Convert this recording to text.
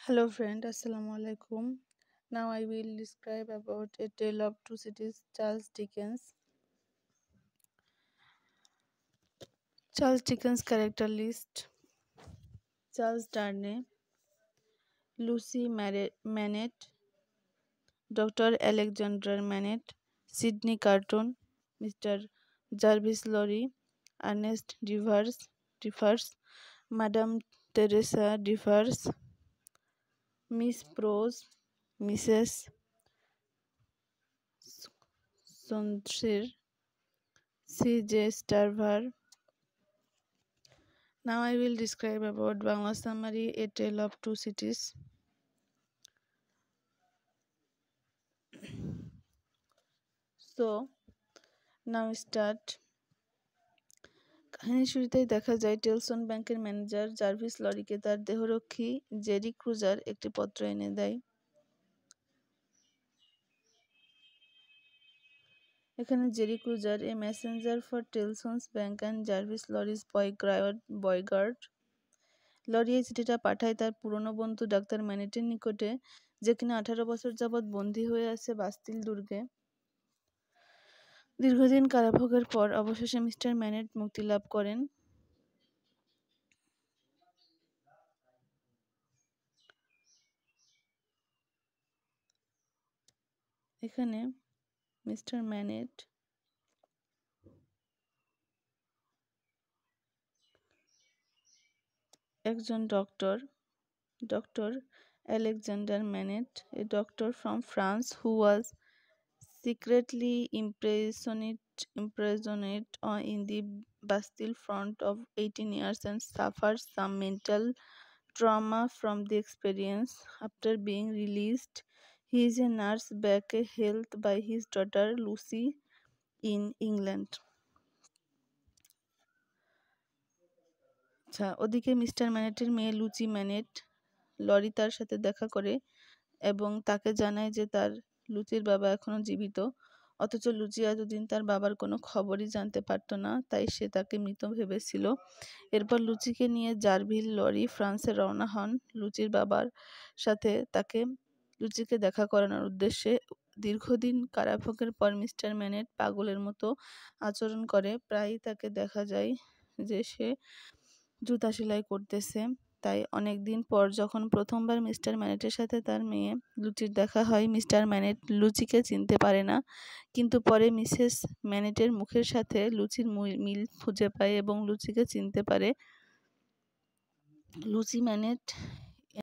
Hello friend, Assalamu alaikum. Now I will describe about A Tale of Two Cities, Charles Dickens. Charles Dickens character list: Charles Darnay, Lucy Manet, Dr. Alexander Manet, Sidney Carton, Mr. Jarvis Lorry, Ernest Devers, Madame Teresa Devers, Miss Prose, Mrs. Sonshir, C.J. Starver. Now I will describe about Bangla summary A Tale of Two Cities. So now start. কাহিনীর শুরুতেই দেখা যায় টেলসন ব্যাংকের manager Jarvis লরিকে তার দেহরক্ষী Jerry cruiser একটি পত্র এনে দেয়। এখানে Jerry Cruncher a messenger for Tellson's Bank and Jarvis Lorry's bodyguard. Lorry এই চিঠিটা পাঠায় তার পুরনো বন্ধু ডাক্তার ম্যানেটের নিকটে, যে কিনা 18 বছর যাবৎ বন্দী হয়ে আছে বাস্তিল দুর্গে। দীর্ঘদিন কারাভোগের পর অবশেষে মিস্টার ম্যানেট মুক্তি লাভ করেন। এখানে মিস্টার ম্যানেট একজন doctor Alexander Manet, a doctor from France who was secretly imprisoned in the Bastille front of 18 years and suffered some mental trauma from the experience. After being released, he is a nurse back health by his daughter Lucy in England. ওদিকে mister ম্যানেটের মেয়ে লুচি ম্যানেট lorry তার সাথে দেখা করে এবং তাকে জানায় যে তার লুচির বাবা এখনো জীবিত, অথচ লুচি এতদিন তার বাবার কোনো খবরই জানতে পারত না, তাই সে তাকে মৃত ভেবেছিল। এরপর লুচিকে নিয়ে জারভিল লরি ফ্রান্সে রওনা হন লুচির বাবার সাথে লুচিকে দেখা করানোর উদ্দেশ্যে। দীর্ঘদিন কারাভোগের পর মিস্টার ম্যানেট পাগলের মতো আচরণ করে, প্রায়ই তাকে দেখা যায় যে সে জুতা সেলাই করতেছে। তাই অনেক দিন পর যখন প্রথমবার মিস্টার ম্যানেটের সাথে তার মেয়ে লুচির দেখা হয়, মিস্টার ম্যানেট লুচিকে চিনতে পারে না, কিন্তু পরে মিসেস ম্যানেটের মুখের সাথে লুচির মিল খুঁজে পায় এবং লুচিকে চিনতে পারে। লুচি ম্যানেট